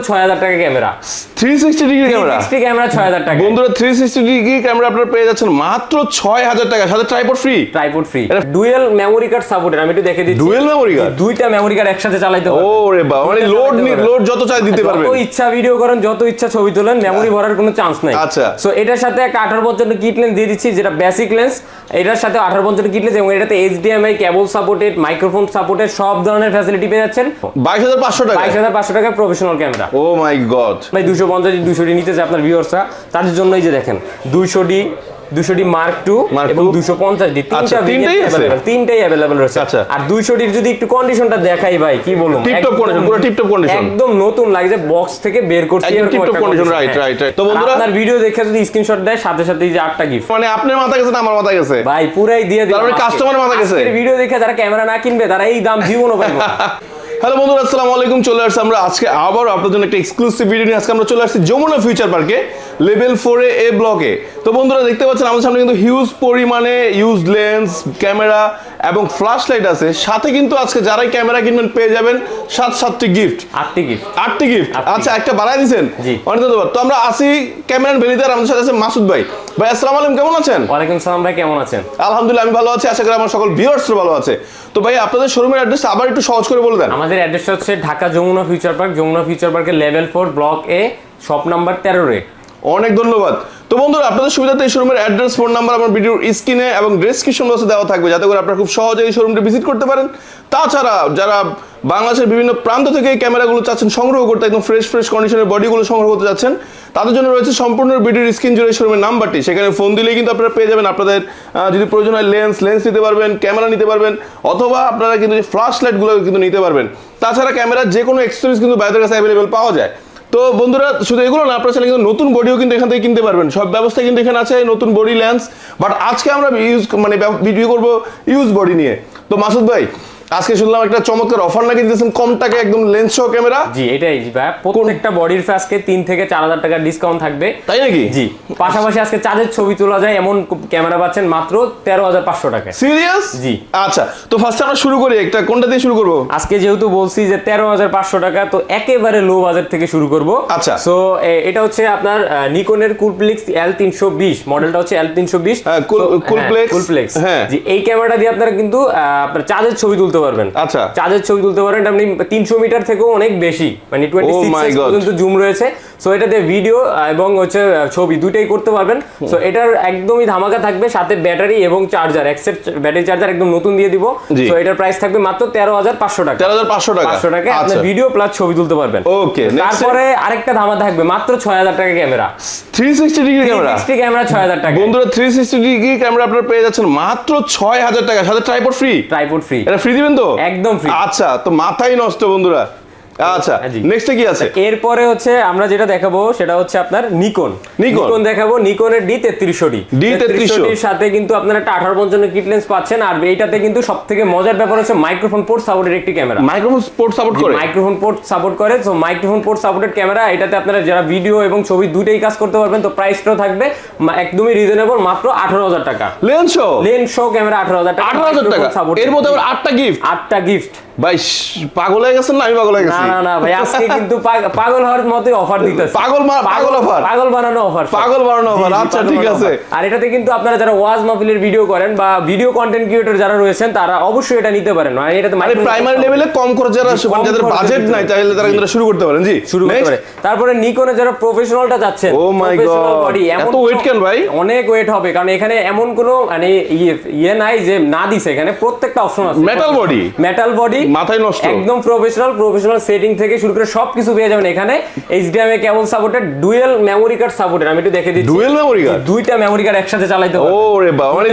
6000 টাকা camera, 360 degree camera, 360 camera 6000 টাকা বন্ধুরা। 360 ডিগ্রি ক্যামেরা আপনারা পেয়ে যাচ্ছেন মাত্র 6000 টাকা, সাথে tripod free. Tripod free, dual memory card supported. আমি একটু দেখে দিচ্ছি, ডুয়াল মেমোরি কার্ড, দুইটা মেমোরি কার্ড একসাথে চালাতে পারবেন। ওরে বাবা, মানে লোড যত চাই দিতে পারবেন, যত ইচ্ছা ভিডিও করেন, যত ইচ্ছা ছবি তোলেন, মেমোরি ভরার কোনো চান্স নাই। আচ্ছা, সো এটার সাথে একটা 18 কিট লেন্স দিয়ে দিচ্ছি, যেটা বেসিক লেন্স। এটার সাথে 18 কিট লেন্স এবং এটাতে HDMI cable supported, microphone supported, সব ধরনের ফ্যাসিলিটি পেয়ে যাচ্ছেন 22500 টাকা। 22500 টাকা প্রফেশনাল ক্যামেরা। ও মাই গড ভাই 250 নিতে চাই আপনার ভিউয়ার্সরা, তাদের জন্যই যে দেখেন 200D Mark II এবং 250D, তিনটাই अवेलेबल রয়েছে। আচ্ছা, আর 200D যদি একটু কন্ডিশনটা দেখাই ভাই, কি বলবো, টিপটপ কন্ডিশন, পুরো টিপটপ কন্ডিশন, একদম নতুন লাগছে, বক্স থেকে বের করছি একদম টিপটপ কন্ডিশন। রাইট। তো বন্ধুরা, আপনার ভিডিও দেখে যদি স্ক্রিনশট দেয়, সাথে সাথে এই যে 8টা গিফট, মানে আপনার মাথা গেছে না আমার মাথা গেছে ভাই পুরাই দিয়ে দিলাম। তারপরে কাস্টমার মাথা গেছে। আজকের ভিডিও দেখে যারা ক্যামেরা না কিনবে, তারা এই দাম জীবনও পাবে না। হ্যালো বন্ধুরা, আসসালামু আলাইকুম। চলে আসছি আমরা আজকে আবার আপনাদের জন্য একটা এক্সক্লুসিভ ভিডিও নিয়ে। আজকে আমরা চলে আসছি যমুনা ফিউচার পার্কে, লেভেল 4 এ ব্লকে। তো বন্ধুরা দেখতে পাচ্ছেন আমাদের সামনে কিন্তু হিউজ পরিমাণে ইউজ লেন্স, ক্যামেরা এবং ফ্ল্যাশ লাইট আছে। সাথে কিন্তু আজকে যারাই ক্যামেরা কিনবেন পেয়ে যাবেন 7টি গিফট। 8টি গিফট। আচ্ছা, একটা বাড়াই দিয়েছেন, অনেক ধন্যবাদ। তো আমরা আসি ক্যামেরান ভ্যালিতে, আর আমাদের সাথে আছে মাসুদ ভাই। ভাই আসসালামু আলাইকুম, কেমন আছেন? ওয়ালাইকুম সালাম ভাই, কেমন আছেন? আলহামদুলিল্লাহ আমি ভালো আছি, আশা করি আমার সকল ভিউয়ার্সরা ভালো আছে। তো ভাই আপনাদের শোরুমের অ্যাড্রেস আবার একটু সহজ করে বলে দেন। আমাদের অ্যাড্রেসটা হচ্ছে Dhaka Jamuna future park, Jamuna future পার্কের level 4 block A, shop number 13 A. অনেক ধন্যবাদ। তো বন্ধুরা, আপনাদের সুবিধাতে এই শোরুমের অ্যাড্রেস, ফোন নাম্বার আমার ভিডিওর স্ক্রিনে এবং ডেসক্রিপশন বক্সে দেওয়া থাকবে, যাতে করে আপনারা খুব সহজে এই শোরুমটি ভিজিট করতে পারেন। তাছাড়া যারা বাংলাদেশের বিভিন্ন প্রান্ত থেকে এই ক্যামেরাগুলো চাচ্ছেন সংগ্রহ করতে, একদম ফ্রেশ কন্ডিশনের বডিগুলো সংগ্রহ করতে যাচ্ছেন, তাদের জন্য রয়েছে সম্পূর্ণ ভিডিওর স্ক্রিন জুড়ে শোরুমের নাম্বারটি। সেখানে ফোন দিলেই কিন্তু আপনারা পেয়ে যাবেন আপনাদের যদি প্রয়োজন হয় লেন্স নিতে পারবেন, ক্যামেরা নিতে পারবেন, অথবা আপনারা কিন্তু ফ্ল্যাশ লাইটগুলো কিন্তু নিতে পারবেন। তাছাড়া ক্যামেরার যে কোনো এক্সেসরিজ কিন্তু বাইরের কাছে অ্যাভেলেবেল পাওয়া যায়। তো বন্ধুরা, শুধু এগুলো না, আপনারা চাইলে কিন্তু নতুন বডিও কিন্তু এখান থেকে কিনতে পারবেন। সব ব্যবস্থা কিন্তু এখানে আছে, নতুন বডি, লেন্স। বাট আজকে আমরা ভিডিও করব ইউজ বডি নিয়ে। তো মাসুদ ভাই, আজকে শুনলাম একটা চমৎকার অফার নাকি দিতেছেন, কম টাকায় একদম লেন্স সহ ক্যামেরা। জি, এটাই ভাই, প্রত্যেকটা বডির আজকে 3 থেকে 4000 টাকা ডিসকাউন্ট থাকবে। তাই নাকি? জি, পাশাপাশি আজকে চাঁদের ছবি তোলা যায় এমন ক্যামেরা পাচ্ছেন মাত্র 13500 টাকা। সিরিয়াস? জি। আচ্ছা, তো ফার্স্ট আমরা শুরু করি, একটা কোনটা দিয়ে শুরু করব? আজকে যেহেতু বলছি যে 13500 টাকা, তো একেবারে লো বাজেট থেকে শুরু করব। আচ্ছা, সো এটা হচ্ছে আপনার নিকনের কুলপ্লেক্স L320, মডেলটা হচ্ছে L320। হ্যাঁ, কুলপ্লেক্স। হ্যাঁ জি, এই ক্যামেরাটা দিয়ে আপনারা কিন্তু আপনার চাঁদের ছবি তুলতে পারবেন। আচ্ছা, চাঁদের ছবি তুলতে পারেন, আপনি 300 মিটার থেকেও অনেক বেশি, মানে 26 পর্যন্ত জুম রয়েছে। সো এটাতে ভিডিও এবং হচ্ছে ছবি দুইটাই করতে পারবেন। সো এটার একদমই ধামাকা থাকবে, সাথে ব্যাটারি এবং চার্জার, এক্সেট ব্যাটারি চার্জার একদম নতুন দিয়ে দিব। সো এটার প্রাইস থাকবে মাত্র 13500 টাকা। 13500 টাকা আপনি ভিডিও প্লাস ছবি তুলতে পারবেন। ওকে, তারপরে আরেকটা ধামা থাকবে মাত্র 6000 টাকা ক্যামেরা, 360 ডিগ্রি ক্যামেরা। 360 ক্যামেরা 6000 টাকা। বন্ধুরা, 360 ডিগ্রি ক্যামেরা আপনারা পেয়ে যাচ্ছেন মাত্র 6000 টাকা, সাথে ট্রাইপড ফ্রি। এটা ফ্রি দিবেন তো? একদম ফ্রি। আচ্ছা, তো মাথাই নষ্ট বন্ধুরা। আচ্ছা, নেক্সট কি আছে? এরপরে হচ্ছে আমরা যেটা দেখাবো সেটা হচ্ছে আপনার নিকন দেখাবো, নিকনের D3300 এর সাথে কিন্তু আপনারা একটা 1855 কিট লেন্স পাচ্ছেন। আর এইটাতে কিন্তু সবথেকে মজার ব্যাপার হচ্ছে মাইক্রোফোন পোর্ট সাপোর্টেড একটি ক্যামেরা। মাইক্রোফোন পোর্ট সাপোর্ট করে। So microphone port supported camera, এটাতে আপনারা যারা ভিডিও এবং ছবি দুইটাই কাজ করতে পারবেন। তো প্রাইসটাও থাকবে একদমই রিজনেবল, মাত্র 18000 টাকা। লেন্স শো ক্যামেরা 18000 টাকা। 18000 টাকা। এর মধ্যে আবার 8টা গিফট। ভাই পাগল হয়ে গেছেন না? আমি পাগল হয়ে গেছি। না ভাই, আজকে কিন্তু পাগল হওয়ার মতো অফার দিতেছে। পাগল বানানো অফার। আচ্ছা, ঠিক আছে। আর এটাতে কিন্তু আপনারা যারা ওয়াজ মাহফিলের ভিডিও করেন বা ভিডিও কন্টেন্ট ক্রিয়েটর যারা রয়েছেন, তারা অবশ্যই এটা নিতে পারেন। মানে এটাতে প্রাইমারি লেভেলে কম খরচ যাদের বাজেট নাই, তাহলে তারা কিন্তু শুরু করতে পারেন। জি, শুরু করতে পারে। তারপরে নিকনে যারা প্রফেশনালটা যাচ্ছেন, ও মাই গড, এত ওয়েট কেন ভাই? অনেক ওয়েট হবে, কারণ এখানে এমন কোনো মানে ইয়ে নাই যে না দিছে, এখানে প্রত্যেকটা অপশন আছে। মেটাল বডি, মাথায় নষ্ট, একদম প্রফেশনাল সেটিং থেকে শুরু করে সবকিছু পেয়ে যাবেন এখানে। HDMI cable supported, dual memory card supported. আমি একটু দেখে দিচ্ছি, ডুয়াল মেমোরি কার্ড, দুইটা মেমোরি কার্ড একসাথে চালাতে পারবেন। ওরে বাবা, মানে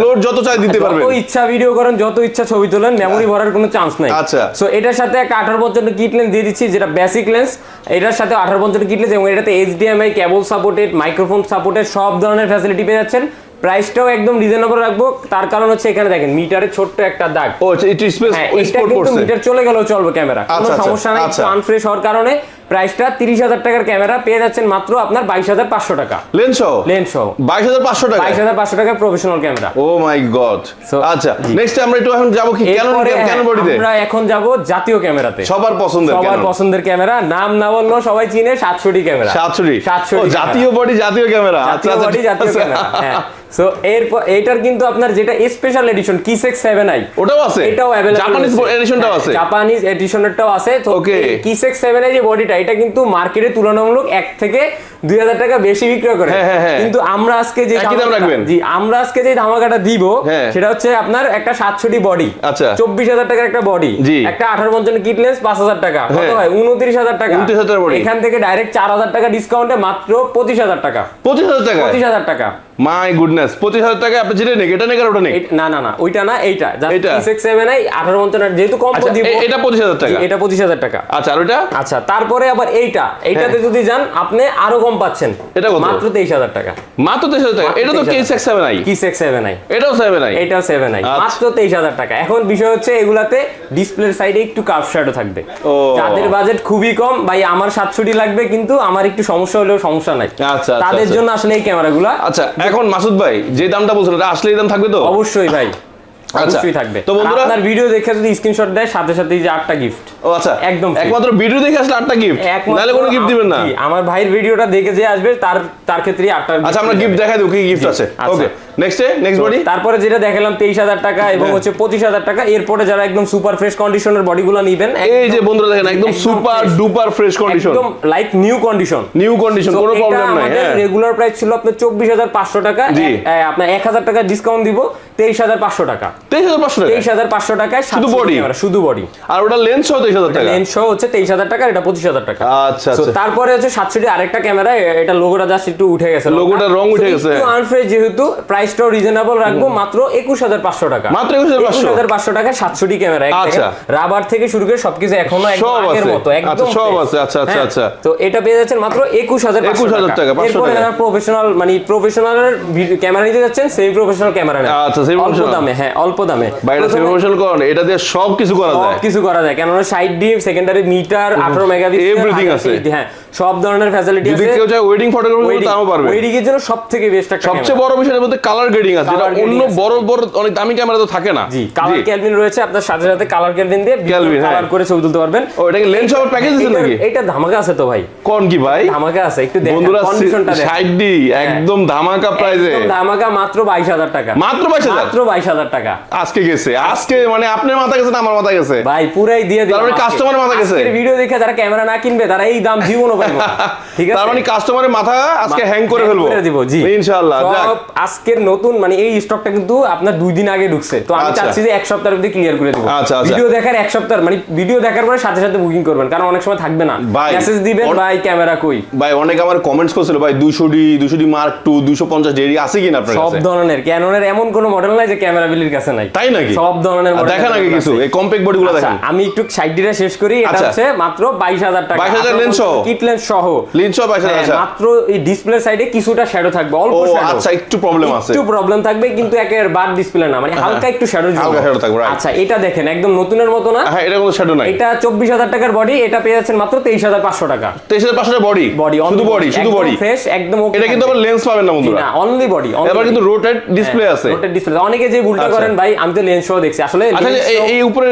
লোড যত চাই দিতে পারবেন, যত ইচ্ছা ভিডিও করেন, যত ইচ্ছা ছবি তোলেন, মেমোরি ভরার কোনো চান্স নাই। আচ্ছা, সো এটার সাথে একটা 1855 কিট লেন্স দিয়ে দিচ্ছি, যেটা বেসিক লেন্স। এটার সাথে 1855 কিট লেন্স এবং এটাতে HDMI cable supported, microphone supported, সব ধরনের ফ্যাসিলিটি পেয়ে যাচ্ছেন। প্রাইসটাও একদম রিজনেবল রাখবো, তার কারণ হচ্ছে এখানে দেখেন মিটারে ছোট্ট একটা দাগ। ও, এটা স্পেস মিটার চলে গেলেও চলবে ক্যামেরা, কোনো সমস্যা নাই। আনফ্রেশ হওয়ার কারণে প্রাইসটা 30,000 টাকার ক্যামেরা পেয়ে যাচ্ছেন মাত্র আপনার 22,500 টাকা লেন্স সহ লেন্স সহ 22,500 টাকা 22,500 টাকা প্রফেশনাল ক্যামেরা। ও মাই গড। So, আচ্ছা নেক্সট আমরা একটু এখন যাব কি ক্যানন বডিতে? আমরা এখন যাব জাতীয় ক্যামেরাতে, সবার পছন্দের সবার পছন্দের ক্যামেরা, নাম না বললেও সবাই চিনে 700D ক্যামেরা। 700 ও জাতীয় বডি জাতীয় ক্যামেরা। আচ্ছা বডি জাতীয় ক্যামেরা, হ্যাঁ। সো এরপর এইটার কিন্তু আপনার যেটা স্পেশাল এডিশন কিসেক্স 7i ওটাও আছে, এটাও अवेलेबल, জাপানিজ এডিশনটাও আছে, জাপানিজ এডিশনেরটাও আছে। তো কিসেক্স 7i যে বডিটা এটা কিন্তু মার্কেটে তুলনামূলক 1 থেকে 2,000 টাকা বেশি বিক্রি করে, কিন্তু আমরা আজকে যে আমরা আজকে যে ধামাকাটা দিব সেটা হচ্ছে আপনার একটা 700D বডি, আচ্ছা 24,000 টাকার একটা বডি, একটা 1855 কিট লেন্স 5,000 টাকা, কত হয় 29,000 টাকা। 29,000 বডি, এখান থেকে ডাইরেক্ট 4,000 টাকা ডিসকাউন্টে মাত্র 25,000 টাকা। 25,000 টাকা। মাই গুডনেস, 25,000 টাকা আপনি যেটা নেক এটা নেক আর ওটা নেক? না ওইটা না, এইটা কিসেক্স 7i 1855 যেহেতু কম দিব, এটা 25,000 টাকা। এটা 25,000 টাকা। আচ্ছা আর ওটা? আচ্ছা তারপরে আবার এইটাতে যদি যান আপনি আরো কম পাচ্ছেন, এটা কত? মাত্র 23,000 টাকা। মাত্র 23,000 টাকা। এটা তো কিসেক্স 7i, কিসেক্স 7i, এটাও 7i, এটাও 7i, মাত্র 23,000 টাকা। এখন বিষয় হচ্ছে এগুলাতে ডিসপ্লের সাইডে একটু কার্ভ শ্যাডো থাকবে। যাদের বাজেট খুবই কম, ভাই আমার 700D লাগবে কিন্তু আমার একটু সমস্যা হলেও সমস্যা নাই, আচ্ছা তাদের জন্য আসলে এই ক্যামেরাগুলো। আচ্ছা এখন মাসুদ ভাই যে দামটা বলছেন এটা আসলে এই দাম থাকবে তো? অবশ্যই ভাই, অবশ্যই থাকবে। তো বন্ধুরা আপনার ভিডিও দেখে যদি স্ক্রিনশট দেয় সাথে সাথে যে 8টা গিফট। ও আচ্ছা একদম একমাত্র ভিডিও দেখে আসলে 8টা গিফট, নাহলে কোনো গিফট দিবেন না? আমার ভাইয়ের ভিডিওটা দেখে যে আসবে তার ক্ষেত্রে 8টা। আচ্ছা আমরা গিফট দেখাই দেব, কি গিফট আছে। Okay next body. তারপরে যেটা দেখালাম 23,000 টাকা এবং হচ্ছে 25,000 টাকা। এরপরে যারা একদম সুপার ফ্রেশ কন্ডিশনের বডিগুলো নেবেন, এই যে বন্ধুরা দেখেন একদম সুপার ডুপার ফ্রেশ কন্ডিশন, একদম লাইক নিউ কন্ডিশন, কোনো প্রবলেম নাই। রেগুলার প্রাইস ছিল আপনার 24,500 টাকা, আপনার 1,000 টাকা ডিসকাউন্ট দিব 23,500 টাকা। 23,500 টাকায় শুধু বডি, আর ওটা লেন্স সহ 23,000 টাকা। লেন্স সহ হচ্ছে 23,000 টাকা, এটা 25,000 টাকা। আচ্ছা আচ্ছা। তারপরে হচ্ছে 700D আরেকটা ক্যামেরা, এটা লোগোটা জাস্ট একটু উঠে গেছে, লোগোটা রং উঠে গেছে, একটু আনফ্রেশ, যেহেতু প্রাইসটাও রিজনেবল রাখবো মাত্র 21,500 টাকা। মাত্র 21,500 টাকা 700D ক্যামেরা। আচ্ছা রাবার থেকে শুরু করে সবকিছু এখনো একদম আগের মতো, একদম সব আছে। আচ্ছা আচ্ছা আচ্ছা। তো এটা পেয়ে যাচ্ছেন মাত্র 21,500 টাকা। এরপরে যারা প্রফেশনাল প্রফেশনালের ক্যামেরা নিতে যাচ্ছেন, সেমি প্রফেশনাল ক্যামেরা নেন, আচ্ছা অল্প দামে, হ্যাঁ অল্প দামে। বাইরে সেমি প্রফেশনাল কোন এটা দিয়ে সব কিছু করা যায়, কেন side deep, secondary metre, 18 megapixel, everything আছে, হ্যাঁ সব ধরনের ফ্যাসিলিটি আছে। যদি কেউ চায় ওয়েডিং ফটোগ্রাফি তাও পারবে। ওয়েডিং এর জন্য সবথেকে বেস্ট একটা ক্যামেরা। সবচেয়ে বড় বিষয় এর মধ্যে কালার গ্রেডিং আছে, যেটা অন্য বড় অনেক দামি ক্যামেরা তো থাকে না। জি কালার ক্যালভিন রয়েছে, আপনার সাথে সাথে কালার ক্যালভিন দিয়ে কালার করে ছবি তুলতে পারবেন। ও এটা কি লেন্স সহ প্যাকেজ দিছেন নাকি? এটা ধামাকা আছে তো ভাই। কোন কি ভাই? ধামাকা আছে, একটু দেখেন বন্ধুরা কন্ডিশনটা দেখেন। 60D একদম ধামাকা প্রাইসে, একদম ধামাকা, মাত্র 22,000 টাকা। মাত্র 22,000 টাকা। আজকে গেছে, আজকে মানে আপনার মাথা গেছে না আমার মাথা গেছে ভাই, পুরাই দিয়ে দিলাম। তারপরে কাস্টমারের মাথা গেছে। আজকের ভিডিও দেখে যারা ক্যামেরা না কিনবে তারা এই দাম জীবনও পাবে না, ঠিক আছে? তার মানে কাস্টমারের মাথা আজকে হ্যাং করে ফেলবো, দিব জি ইনশাআল্লাহ। সব আজকের নতুন মানে এই স্টকটা কিন্তু আপনার 2 দিন আগে ঢুকছে, তো আমি চাচ্ছি যে 1 সপ্তাহের মধ্যে ক্লিয়ার করে দেব। ভিডিও দেখার 1 সপ্তাহ মানে ভিডিও দেখার পরে সাথে সাথে বুকিং করবেন, কারণ অনেক সময় থাকবে না, মেসেজ দিবেন ভাই ক্যামেরা কই। ভাই অনেকে আমার কমেন্টস করছিল ভাই 200D মার্ক 2 250D আছে কিনা আপনার কাছে? সব ধরনের ক্যাননের এমন কোনো মডেল নাই যে ক্যামেরা বিলির কাছে নাই, তাই নাকি? সব ধরনের মডেল দেখেন আগে কিছু এই কম্প্যাক্ট বডিগুলো দেখেন। আমি একটু 60D শেষ করি। এটা হচ্ছে মাত্র 22,000 টাকা, 22,000 লেন্স সহ, কিট লেন্স সহ 22,000। আচ্ছা মাত্র এই ডিসপ্লে সাইডে কিছুটা শ্যাডো থাকবে, অল্প শ্যাডো। আচ্ছা একটু প্রবলেম আছে, একটু প্রবলেম থাকবে, কিন্তু একের বাদ ডিসপ্লে না, মানে হালকা একটু শ্যাডো থাকবে। আচ্ছা এটা দেখেন একদম নতুনের মতো না? হ্যাঁ এটা কোনো শ্যাডো নাই। এটা 24,000 টাকার বডি, এটা পেয়ে যাচ্ছেন মাত্র 23,500 টাকা। 23,500 বডি, শুধু বডি ফ্রেশ একদম ওকে। এটা কিন্তু আবার লেন্স পাবেন না বন্ধুরা, না অনলি বডি। এবার কিন্তু রোটেট ডিসপ্লে আছে, রোটেট ডিসপ্লে। অনেকে যে ভুলটা করেন ভাই, আমি তো লেন্স সহ দেখছি আসলে। আচ্ছা এই উপরে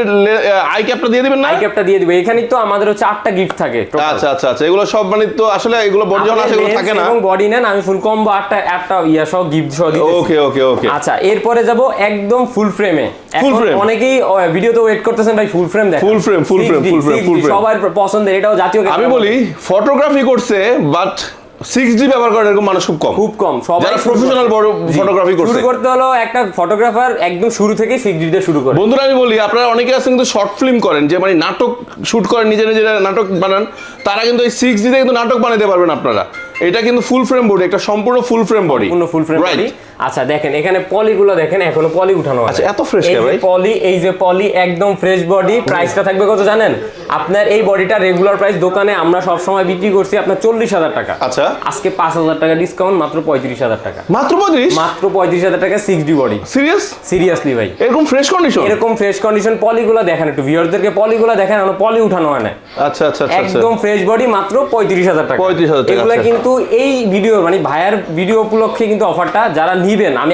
আই ক্যাপটা দিয়ে দিবেন না? আই ক্যাপটা দিয়ে দিব। এখানেই তো আমাদের হচ্ছে 8টা গিফট থাকে। আচ্ছা আচ্ছা আচ্ছা, এগুলো সব মানে তো আসলে এগুলো বডি যখন আসে এগুলো থাকে না, এবং বডি নেন আমি ফুল কম্বো 8টা ইয়া সহ গিফট সহ দিতেছি। ওকে ওকে ওকে। আচ্ছা এরপরে যাব একদম ফুল ফ্রেমে। এখন অনেকেই ভিডিওতে ওয়েট করতেছেন ভাই ফুল ফ্রেম দেখেন। ফুল ফ্রেম সবার পছন্দের, এটাও জাতীয়। আমি বলি ফটোগ্রাফি করছে বাট 6D ব্যবহার করেন এরকম মানুষ খুব কম। সবাই যারা প্রফেশনাল বড় ফটোগ্রাফি করছে, শুরু করতে হলো একটা ফটোগ্রাফার একদম শুরু থেকেই 6D দিয়ে শুরু করে। বন্ধুরা আমি বলি আপনারা অনেকে আছেন কিন্তু শর্ট ফিল্ম করেন, যে মানে নাটক শুট করেন, নিজেরা নাটক বানান, তারা কিন্তু এই 6D তে কিন্তু নাটক বানাতে পারবেন আপনারা। এটা কিন্তু ফুল ফ্রেম বডি, একটা সম্পূর্ণ ফুল ফ্রেম বডি, ফুল ফ্রেম বডি। আচ্ছা দেখেন এখানে পলিগুলো দেখেন এখনো পলি উঠানো আছে। আচ্ছা এত ফ্রেশ কে ভাই? পলি, এই যে পলি একদম ফ্রেশ বডি। প্রাইসটা থাকবে কত জানেন? আপনার এই বডিটা রেগুলার প্রাইস দোকানে আমরা সব সময় বিক্রি করছি আপনার 40,000 টাকা। আচ্ছা আজকে 5,000 টাকা ডিসকাউন্ট, মাত্র 35,000 টাকা। মাত্র 35? মাত্র 35,000 টাকা 6D বডি। সিরিয়াস? সিরিয়াসলি ভাই, এরকম ফ্রেশ কন্ডিশন? এরকম ফ্রেশ কন্ডিশন। পলিগুলো দেখেন একটু, ভিউয়ারদেরকে পলিগুলো দেখেন, এখনো পলি উঠানো হয় না। আচ্ছা আচ্ছা আচ্ছা একদম ফ্রেশ বডি, মাত্র 35,000 টাকা। 35,000 টাকা। এগুলা কিন্তু এই ভিডিও মানে ভাইয়ার ভিডিও উপলক্ষে কিন্তু অফারটা যারা নিবেন, আমি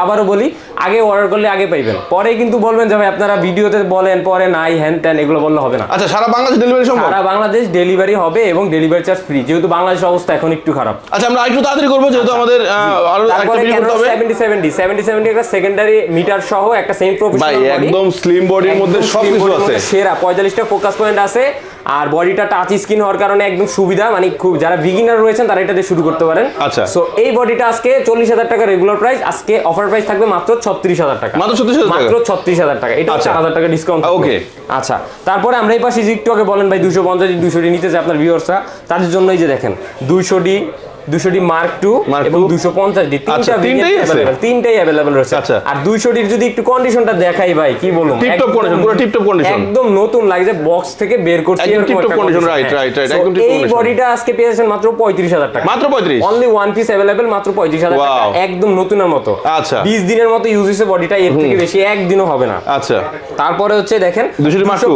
আবারও বলি, আগে অর্ডার করলে আগে পাইবেন, পরে কিন্তু বলবেন যে ভাই আপনারা ভিডিওতে বলেন পরে নাই হ্যান ত্যান, এগুলো বললে হবে না। আচ্ছা সারা বাংলাদেশ ডেলিভারি সম্ভব? সারা বাংলাদেশ ডেলিভারি হবে এবং ডেলিভারি চার্জ ফ্রি, যেহেতু বাংলাদেশের অবস্থা এখন একটু খারাপ। আচ্ছা আমরা একটু তাড়াতাড়ি করবো যেহেতু আমাদের আরো একটা তারপরে ভিডিও করতে হবে। 7070 একটা সেকেন্ডারি মিটার সহ একটা সেম ভাই প্রফেশনাল বডি, একদম স্লিম বডির মধ্যে সবকিছু আছে। সেরা 45টা ফোকাস পয়েন্ট আছে, আর বডিটা টাচ স্ক্রিন হওয়ার কারণে একদম সুবিধা, মানে খুব যারা বিগিনার রয়েছেন তারা এটা দিয়ে শুরু করতে পারেন। আচ্ছা সো এই বডিটা আজকে 40,000 টাকা রেগুলার প্রাইস, আজকে অফার প্রাইস থাকবে মাত্র 36,000 টাকা। মাত্র 36,000 টাকা? মাত্র 36,000 টাকা। এটা আচ্ছা। 4,000 টাকা ডিসকাউন্ট। ওকে আচ্ছা তারপরে আমরা এই পাশে যে একটু আগে বলেন ভাই 250 200 নিতে চাই আপনার ভিউয়ার্সরা, তাদের জন্য এই যে দেখেন 200D মার্ক 2 এবং 250D আচ্ছা, তিনটা তিনটাই আছে? তিনটাই अवेलेबल রয়েছে। আচ্ছা। আর 200D যদি একটু কন্ডিশনটা দেখাই ভাই কি বলবো, টিপটপ কন্ডিশন, পুরো টিপটপ কন্ডিশন, একদম নতুন লাগছে, বক্স থেকে বের করছি একদম এরকম টিপটপ একটা কন্ডিশন। condition। রাইট হ্যাঁ। রাইট রাইট So, একদম টিপটপ এই কন্ডিশন। বডিটা আজকে পেয়েছেন মাত্র 35,000 টাকা। মাত্র 35? অনলি ওয়ান পিস अवेलेबल মাত্র 35,000 টাকা, Wow. একদম নতুনের মতো। আচ্ছা 20 দিনের মতো ইউজ হইছে বডিটা, এর থেকে বেশি একদিনও হবে না। আচ্ছা তারপরে হচ্ছে দেখেন 200D Mark II?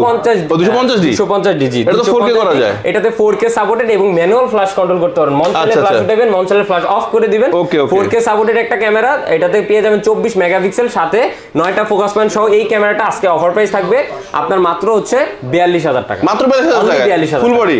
250D? 250D জি, এটা তো 4K করা যায়? এটাতে 4K সাপোর্টেড এবং ম্যানুয়াল ফ্ল্যাশ কন্ট্রোল করতে পারেন। মন চাইলে আচ্ছা, ফ্ল্যাশ আচ্ছা। উঠাবেন, মন চাইলে ফ্ল্যাশ অফ করে দিবেন। ওকে, ওকে। 4K সাপোর্টেড একটা ক্যামেরা, এটাতে পেয়ে যাবেন 24 মেগাপিক্সেল, সাথে 9টা ফোকাস পয়েন্ট সহ। এই ক্যামেরাটা আজকে অফার প্রাইস থাকবে আপনার মাত্র হচ্ছে 42,000 টাকা। মাত্র 42,000 টাকা? 42,000 ফুল বডি?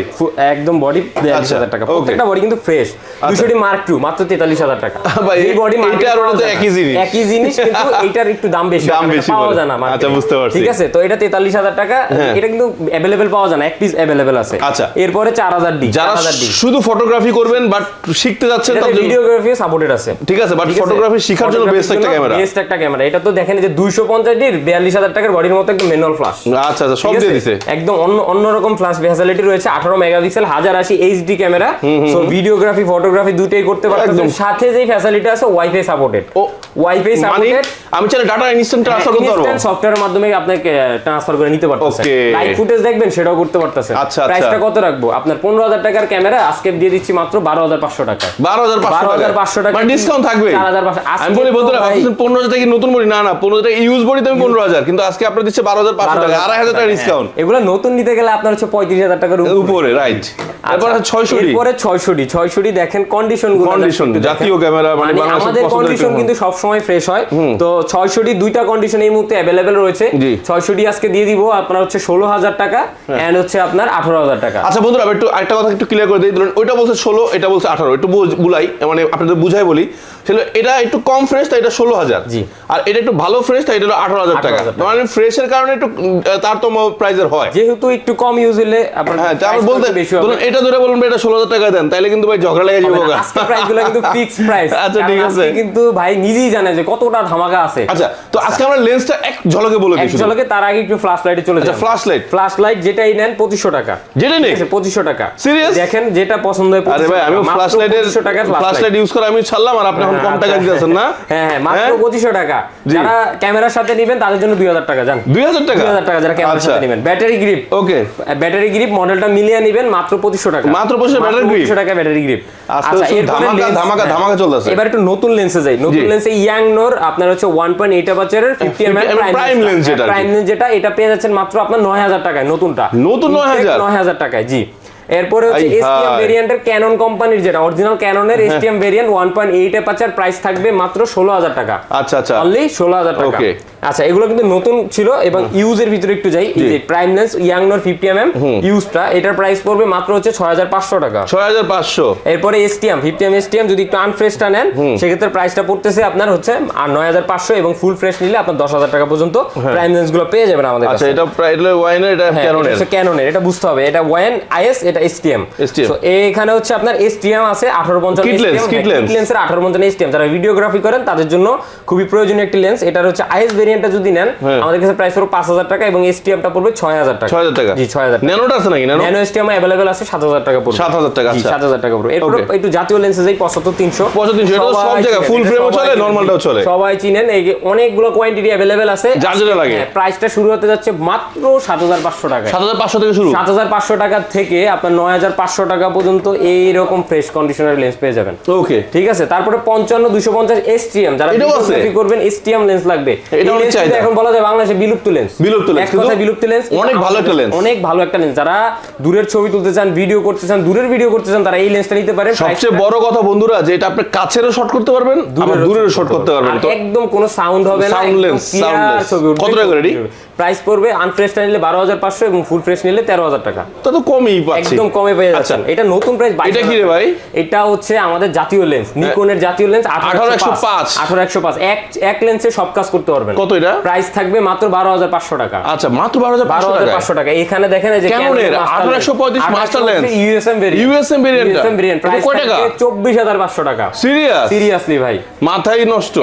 একদম বডি 42,000 টাকা। ওকে। প্রত্যেকটা বডি কিন্তু ফ্রেশ। 200D মার্ক 2 মাত্র 43,000 টাকা। ভাই, এই বডি এইটা আর ওটা তো একই জিনিস। একই জিনিস, কিন্তু এইটার একটু দাম বেশি, দাম বেশি পাওয়া বলে। যায় না market আচ্ছা, এ। বুঝতে পারছি। ঠিক আছে, তো এটা 43,000 টাকা। হ্যাঁ। এটা কিন্তু अवेलेबल পাওয়া যায় না, এক পিস अवेलेबल আছে। আচ্ছা। এরপরে 4000D, যারা 4000D শুধু ফটোগ্রাফি করবেন বাট শিখতে যাচ্ছেন এটাতে তাদের জন্য- ভিডিওগ্রাফি সাপোর্টেড আছে। ঠিক আছে, বাট ফটোগ্রাফি শেখার জন্য বেস্ট একটা ক্যামেরা। বেস্ট একটা ক্যামেরা। এটা তো দেখেন যে 250D 42,000 টাকার বডির মতো একটা ম্যানুয়াল ফ্ল্যাশ। আচ্ছা আচ্ছা সব দিয়ে দিছে। একদম অন্যরকম ফ্ল্যাশ ফ্যাসিলিটি রয়েছে। 18 megapixel 1080 HD camera. So videography photography দুটেই করতে পারবেন। একদম। সাথে যেই ফ্যাসিলিটি আছে ওয়াইফাই সাপোর্টেড। ও ওয়াইফাই মানে সাপোর্টেড, আমি চাইলে ডাটা ইনস্ট্যান্ট ট্রান্সফার করতে পারবো? সফটওয়্যারের মাধ্যমে আপনাকে ট্রান্সফার করে নিতে পারতেছেন। Okay. লাইভ ফুটেজ দেখবেন সেটাও করতে পারতেছেন। আচ্ছা, প্রাইসটা আচ্ছা। কত রাখবো? আপনার 15,000 টাকার ক্যামেরা আজকে দিয়ে দিচ্ছি মাত্র 12,500 টাকা। 12,500 টাকা মানে ডিসকাউন্ট থাকবে? 4,500 আমি বলি বন্ধুরা ভাবছেন 15,000 টাকা কি নতুন বডি? না না, 15,000 টাকা ইউজ বডি আমি 15,000, কিন্তু আজকে আপনারা দিচ্ছে 12,500 টাকা, 2,500 টাকা ডিসকাউন্ট এগুলো নতুন নিতে গেলে আপনার হচ্ছে 35,000 টাকার উপরে। রাইট, এরপর 600D। এরপরে 600D দেখেন কন্ডিশন গুলো, কন্ডিশন জাতীয় ক্যামেরা, মানে বাংলাদেশের আমাদের পছন্দের কন্ডিশন একটা- কিন্তু সব সময় ফ্রেশ হয়। তো 600D দুইটা কন্ডিশন এই মুহূর্তে अवेलेबल রয়েছে। জি। 600D আজকে দিয়ে দিব আপনার হচ্ছে 16,000 টাকা এন্ড হচ্ছে আপনার 18,000 টাকা। আচ্ছা বন্ধুরা আমি একটু আরেকটা কথা একটু ক্লিয়ার করে দিই। ধরুন ওইটা বলছে 16, এটা বলছে 18, একটু বুঝাই, মানে আপনাদের বুঝাই বলি। সেটা এটা একটু কম ফ্রেশ তাই এটা 16,000, জি। আর এটা একটু ভালো ফ্রেশ তাই এটা হলো 18,000 টাকা। 18,000 টাকা। মানে ফ্রেশের কারণে একটু তারতম্য প্রাইসের হয়। যেহেতু একটু কম ইউজ হলে আপনার হ্যাঁ, তা আমি price বলতে একটু বেশি হবে। ধরুন এটা ধরে বলুন এটা 16,000 টাকা দেন, তাইলে কিন্তু ভাই ঝগড়া লেগে যাবে। আজকে প্রাইসগুলো কিন্তু ফিক্সড প্রাইস। আচ্ছা, ঠিক আছে। কিন্তু ভাই নিজেই জানে যে কতটা ধামাকা আছে। আচ্ছা, তো আজকে আমরা লেন্সটা এক ঝলকে বলে দিই। একজনকে তার আগে একটু ফ্ল্যাশ লাইটে চলে আচ্ছা, যান। Flash light. ফ্ল্যাশ লাইট যেটাই নেন 2500 টাকা। যেটা নেই? 2500 টাকা। Serious? দেখেন যেটা পছন্দ হয় আরে ভাই আমি ফ্ল্যাশ লাইটের 2500 টাকার ফ্ল্যাশ লাইট ইউজ করে আমি ছাড়লাম, আর আপনি এখন কম টাকা দিতেছেন না? হ্যাঁ মাত্র হ্যাঁ? 2500 টাকা। জি। যারা ক্যামেরার সাথে নেবেন তাদের জন্য 2,000 টাকা জান। 2,000 টাকা? 2,000 টাকা যারা ক্যামেরার আচ্ছা। সাথে নেবেন। ব্যাটারি গ্রিপ, ওকে, ব্যাটারি গ্রিপ মডেলটা মিলিয়ে নেবেন মাত্র 2500 টাকা। মাত্র 2500 ব্যাটারি গ্রিপ? 2500 টাকা ব্যাটারি গ্রিপ। আজকে তো ধামাকা ধামাকা ধামাকা চলতেছে। এবার একটু নতুন লেন্সে যাই। নতুন জি। লেন্সে ইয়াংনোর আপনার হচ্ছে 1.8 অ্যাপারচারের 50 mm prime lens যেটা আর কি। প্রাইম লেন্স যেটা, এটা পেয়ে যাচ্ছেন মাত্র আপনার 9,000 টাকায় নতুনটা। নতুন 9,000? 9,000 টাকায় জি। এরপরে হচ্ছে আই এসটিএম হাই। ভেরিয়েন্টের ক্যানন কোম্পানির যেটা অরিজিনাল ক্যাননের এসটিএম ভেরিয়েন্ট 1.8 অ্যাপারচার, প্রাইস থাকবে মাত্র 16,000 টাকা। আচ্ছা আচ্ছা, অনলি 16,000 টাকা। Okay. আচ্ছা এগুলো কিন্তু নতুন ছিল এবং ইউজের ভিতরে একটু যাই। এই যে প্রাইম লেন্স ইয়াংনোর 50 mm ইউজটা, এটার প্রাইস পড়বে মাত্র হচ্ছে 6,500 টাকা। 6,500। এরপরে এসটিএম 50 mm এসটিএম যদি একটু আনফ্রেশটা নেন সেক্ষেত্রে প্রাইসটা পড়তেছে আপনার হচ্ছে 9,500 এবং ফুল ফ্রেশ নিলে আপনার 10,000 টাকা পর্যন্ত প্রাইম লেন্স গুলো পেয়ে যাবেন আমাদের আচ্ছা, কাছে। এটা প্রাইডলে ওয়াইনের, এটা ক্যাননের। এটা ক্যাননের, এটা বুঝতে হবে। এটা ওয়ান আইএস, এটা এসটিএম। STM। সো এখানে হচ্ছে আপনার এসটিএম আছে 1850 Kit lens, STM, kit lens। লেন্সের 1850 এসটিএম। যারা ভিডিওগ্রাফি করেন তাদের জন্য খুবই প্রয়োজনীয় একটি লেন্স। এটার হচ্ছে আইএস ভেরিয়েন্টটা যদি নেন আমাদের কাছে প্রাইস হলো 5000 টাকা এবং এসটিএমটা পড়বে 6000 টাকা। 6000 টাকা জি 6000 টাকা। ন্যানোটা আছে নাকি? ন্যানো এসটিএম अवेलेबल আছে 7000 টাকা পড়বে। 7000 টাকা, জি আচ্ছা 7000 টাকা পড়বে। এরপর একটু জাতীয় লেন্সে যাই 75300। 75300 এটা সব জায়গায় ফুল ফ্রেমও চলে, নরমালটাও চলে। সবাই চিনেন, এই যে অনেকগুলো কোয়ান্টিটি अवेलेबल আছে, যার যেটা লাগে। প্রাইসটা শুরু হতে যাচ্ছে মাত্র 7500 টাকা। 7500 থেকে শুরু। 7500 টাকা থেকে আপনার 9500 টাকা পর্যন্ত এইরকম ফ্রেশ কন্ডিশনার লেন্স পেয়ে যাবেন। ওকে ঠিক আছে। তারপরে 55250 এসটিএম, যারা ভিডিওগ্রাফি করবেন এসটিএম লেন্স লাগবে। এই লেন্সটা এখন বলা যায় বাংলাদেশে বিলুপ্ত লেন্স। এক কথায় বিলুপ্ত লেন্স। অনেক ভালো একটা লেন্স, অনেক ভালো একটা লেন্স। যারা দূরের ছবি তুলতে চান, ভিডিও করতে চান, দূরের ভিডিও করতে চান, তারা এই লেন্সটা নিতে পারেন। সবচেয়ে বড় কথা বন্ধুরা যে এটা আপনি কাছেরও শট করতে পারবেন, দূরেরও শট করতে পারবেন। তো একদম কোনো সাউন্ড হবে না, সাউন্ডলেস। কত টাকা রেডি? প্রাইস পড়বে আনফ্রেশটা নিলে 12500 এবং ফুল ফ্রেশ নিলে 13000 টাকা। তা তো কমই পাচ্ছি, একদম কমে পেয়ে যাচ্ছেন। এটা নতুন প্রাইস। এটা কি রে ভাই? এটা হচ্ছে আমাদের জাতীয় লেন্স, নিকনের জাতীয় লেন্স 18105। এক লেন্সে সব কাজ করতে পারবেন। কত এটা? প্রাইস থাকবে মাত্র 12500 টাকা। আচ্ছা মাত্র 12500 টাকা। এখানে দেখেন এই যে ক্যানোনের 18135 master lens, USM variant price কত টাকা? 24500 টাকা। সিরিয়াসলি ভাই মাথায় নষ্ট।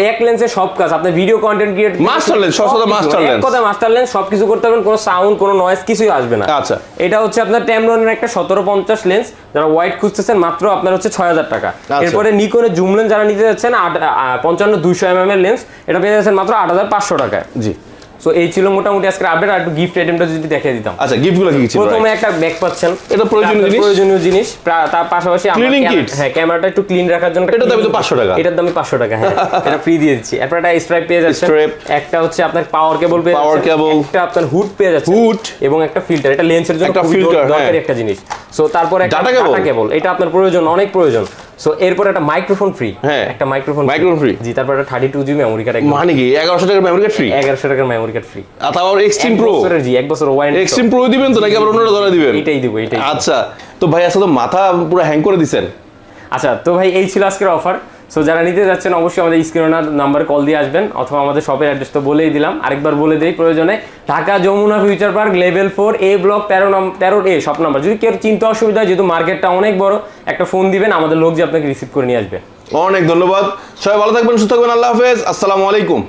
এক লেন্সে সব কাজ, আপনি video content create, master lens, সবসময় মাস্টার লেন্স, এক কথা মাস্টার লেন্স, সবকিছু করতে পারবেন, কোনো সাউন্ড, কোনো নয়েজ কিছুই আসবে না। আচ্ছা এটা হচ্ছে আপনার ট্যামরনের একটা 1750 লেন্স, যারা হোয়াইট খুঁজতেছেন মাত্র আপনার হচ্ছে 6000 টাকা। এরপরে নিকনের জুম লেন্স যারা নিতে যাচ্ছেন 55200 mm এর লেন্স, এটা পেয়ে যাচ্ছেন মাত্র 8500 টাকায়। জি। সো এই ছিল মোটামুটি আজকে আপডেট। আর একটু গিফট আইটেমটা যদি দেখিয়ে দিতাম। আচ্ছা গিফটগুলো কি ছিল? প্রথমে একটা ব্যাগ পাচ্ছেন, এটা প্রয়োজনীয় জিনিস। তার পাশাপাশি ক্লিনিং কিট, হ্যাঁ ক্যামেরাটা একটু ক্লিন রাখার জন্য এটা দাম তো 500 টাকা। এটার দাম 500 টাকা, হ্যাঁ এটা ফ্রি দিয়ে দিচ্ছি। এরপর একটা স্ট্রাইপ পেয়ে যাচ্ছেন, একটা হচ্ছে আপনার পাওয়ার কেবল পেয়ে যাচ্ছেন, একটা আপনার হুড পেয়ে যাচ্ছেন, এবং একটা ফিল্টার। এটা লেন্সের জন্য খুবই দরকারি একটা জিনিস। সো তারপর একটা ডাটা কেবল, এটা আপনার প্রয়োজন, অনেক প্রয়োজন। সো এরপর একটা মাইক্রোফোন ফ্রি, একটা মাইক্রোফোন ফ্রি। জি। তারপর একটা 32GB মেমরি কার্ড। মানে কি 1100 টাকার মেমরি কার্ড ফ্রি? 1100 টাকার মেমরি কার্ড ফ্রি। তাও এক্সট্রিম প্রো। জি, এক বছর ওয়ারেন্টি। এক্সট্রিম প্রো দিবেন তো নাকি আবার অন্যটা ধরে দিবেন? এটাই দিব, এটাই। আচ্ছা তো ভাই আসলে তো মাথা পুরো হ্যাং করে দিবেন। আচ্ছা তো ভাই এই ছিল আজকের অফার। সো যারা নিতে যাচ্ছেন অবশ্যই আমাদের স্ক্রিনে নাম্বার কল দিয়ে আসবেন, অথবা আমাদের শপের অ্যাড্রেস তো বলেই দিলাম, আরেকবার বলে দেই প্রয়োজনে। Dhaka Jamuna future park level 4 A block 13A shop number. যদি কেউ চিন্তা অসুবিধা হয়, যেহেতু মার্কেটটা অনেক বড়, একটা ফোন দিবেন, আমাদের লোক যে আপনাকে রিসিভ করে নিয়ে আসবে। অনেক ধন্যবাদ, সবাই ভালো থাকবেন, সুস্থ থাকবেন, আল্লাহ হাফেজ, আসসালামু আলাইকুম।